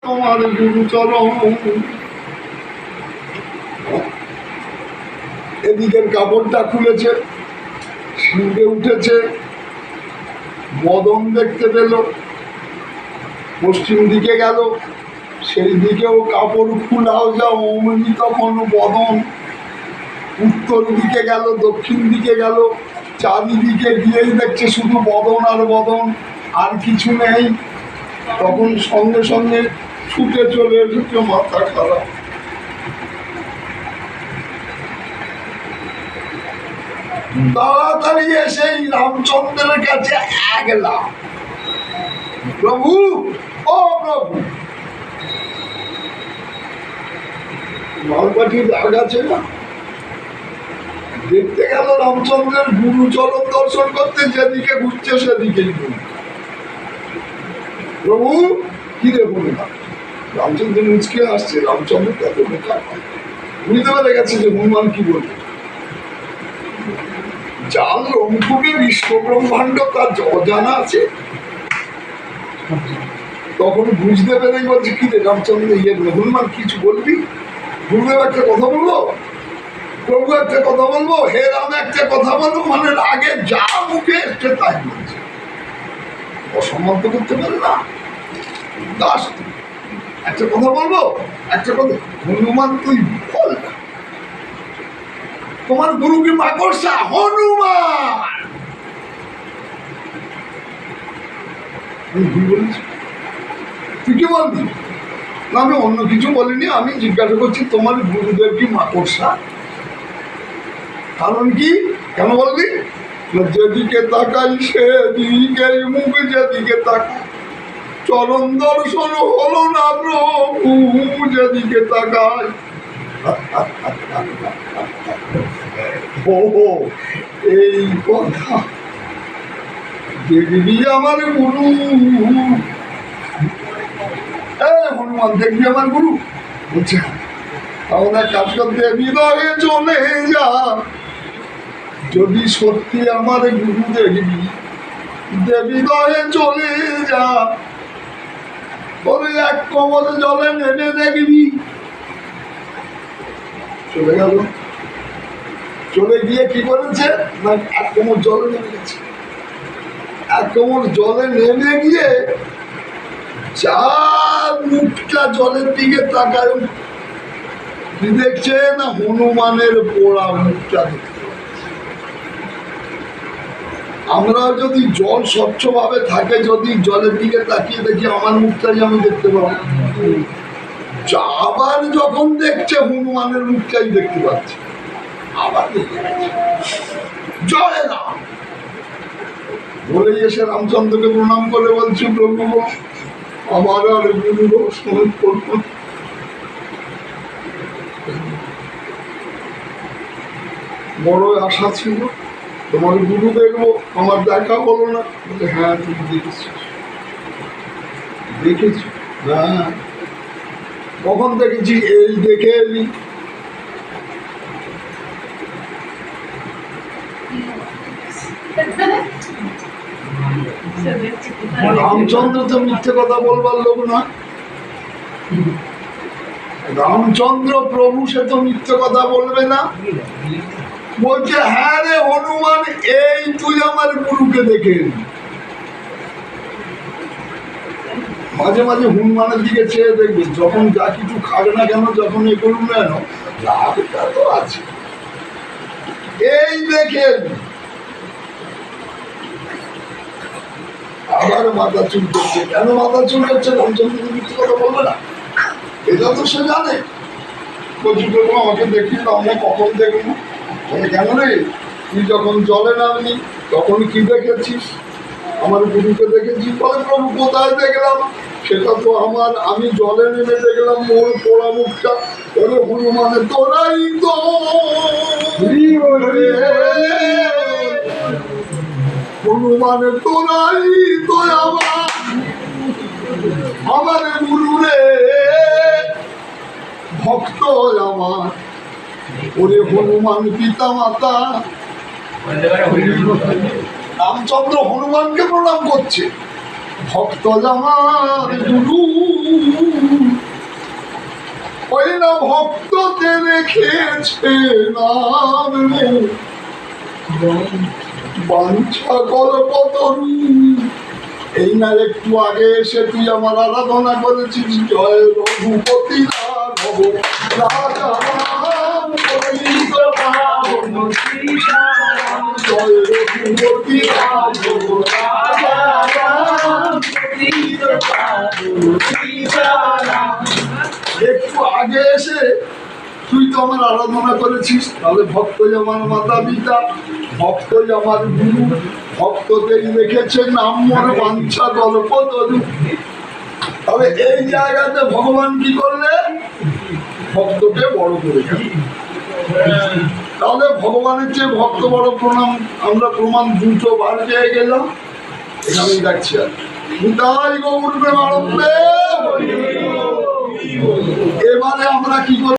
তোমার গুরুচরণ। এদিকের কাপড়টা খুলেছে, শিউরে উঠেছে, বদন দেখতে পেল। পশ্চিম দিকে গেল, সেই দিকেও কাপড় খুলাও যা অমনি তখন বদন। উত্তর দিকে গেল, দক্ষিণ দিকে গেল, চারিদিকে গিয়েই দেখছে শুধু বদন আর বদন, আর কিছু নেই। তখন সঙ্গে সঙ্গে ছুটে চলে এসেছে, মাথা খারাপ। তাড়াতাড়ি এসে রামচন্দ্রের কাছে গেলাম, প্রভু ও প্রভু। মালপাটির রাগ আছে না, দেখতে গেল রামচন্দ্রের গুরুচরণ দর্শন করতে, যেদিকে ঘুরছে সেদিকেই প্রভু কি রে বলে না। রামচন্দ্র মুচকে আসছে, রামচন্দ্র কত বোকা, বুঝতে পেরে গেছে যে হনুমান কি বলবে। যার লোমকূপে বিশ্ব ব্রহ্মাণ্ড তার অজানা আছে, তখন বুঝতে পেরে বলছে কি রে রামচন্দ্র ইয়ে হনুমান কিছু বলবি? গুরুদেব একটা কথা বলবো, প্রভু একটা কথা বলবো, হে রাম একটা কথা বলবো, মানে আগে যা মুখে এসছে তাই বলছে। অসম্মান তো করতে পারে না দাস, একটা কথা বলবো, একটা কথা। হনুমান তুই বল না, তোমার গুরু কি মাকড়সা? হনুমান তুই কি বলবি? না আমি অন্য কিছু বলিনি, আমি জিজ্ঞাসা করছি তোমার গুরুদেব কি মাকড়সা? কারণ কি, কেন বলবি? যেদিকে তাকাই সেদিকে মুখ, যেদিকে তাকাই চরণ দর্শন হলো না প্রভু, যেদিকে তাকাই। ও এই কথা, দেখবি আমার গুরু। হনুমান দেখবি আমার গুরু বলছে, তাহলে কাজ করতে হৃদয়ে চলে যা। যদি সত্যি আমার গুরু দেখবি, হৃদয়ে চলে যা। বলে এক কমল জলে নেমে দেখবি। চলে গেল, চলে গিয়ে কি করেছে না, এক কোমর জলে নেমে গেছে। এক কোমর জলে নেমে গিয়ে যা মুখটা জলের দিকে তাকায়, কি দেখছে না, হনুমানের পোড়া মুখটা দেখতে। আমরা যদি জল স্বচ্ছভাবে থাকে, যদি জলের দিকে তাকিয়ে দেখি আমার মুখটাই আমি দেখতে পাবো। আবার যখন দেখছে হনুমানের মুখটাই দেখতে পাচ্ছে, আবার জয় রাম বলে এসে রামচন্দ্রকে প্রণাম করে বলছি, প্রভু আমার আর গুরু স্মরণ করব। বড় আশা ছিল তোমার গুরু দেখবো, আমার দেখা হলো না। বলে হ্যাঁ তুমি দেখেছিস, দেখেছ? হ্যাঁ কখন দেখেছি? এই দেখে এলি। রামচন্দ্র তো মিথ্যে কথা বলবার লোক না, রামচন্দ্র প্রভু সে তো মিথ্যে কথা বলবে না। বলছে হ্যাঁ রে হনুমান, এই তুই আমার গুরুকে দেখে এলি। মাঝে মাঝে হনুমানের দিকে চেয়ে দেখবে, যখন যা কিছু খাবে না কেন, যখন এ করুন না কেন, লাভটা তো আছে। এই দেখে আবার মাথা চুল করছে। কেন মাথা চুল করছে? রামচন্দ্র মিথ্যে কথা বলবে না, এটা তো সে জানে। বলছি প্রভু আমাকে দেখি তো, আমরা কখন দেখবো? বলে কেন রে, তুই যখন জলে নামলি তখন কি দেখেছিস? আমার গুরুকে দেখেছিস। বলে প্রভু কোথায় দেখলাম? সেটা তো আমি জলে নেমে দেখলাম মোর পোড়া মুখটা। বলে হনুমানে তোরাই তো, হনুমানে তোরাই তো আমার গুরু রে, ভক্ত আমার। ওরে হনুমান পিতা মাতা। রামচন্দ্র হনুমানকে প্রণাম করছে, ভক্ত আমার গুরু। ভক্তকে রেখেছে নাম রে, বাঞ্ছা কল্পতরু। এই না একটু আগে এসে তুই আমার আরাধনা করেছিস, জয় রঘুপতি রাঘব রাজা রাম, পতিত পাবন সীতারাম। জয় রঘুপতি রাঘব রাজা রাম, পতিত পাবন সীতারাম। একটু আগে এসে তুই তো আমার আরাধনা করেছিস, তাহলে ভক্তই আমার মাতা পিতা, ভক্তই আমার গুরু, ভক্তকেই রেখেছে নাম মোর বাঞ্ছা কল্পতরু। তবে এই জায়গাতে ভগবান কি করলে? ভক্তকে বড় করে গেল। তাহলে ভগবানের চেয়ে ভক্ত বড় প্রণাম, আমরা প্রমাণ দুটো বার পেয়ে গেলাম। এখানেই দেখছি আর তাই গৌর প্রেমানন্দে। এবারে আমরা কি করব?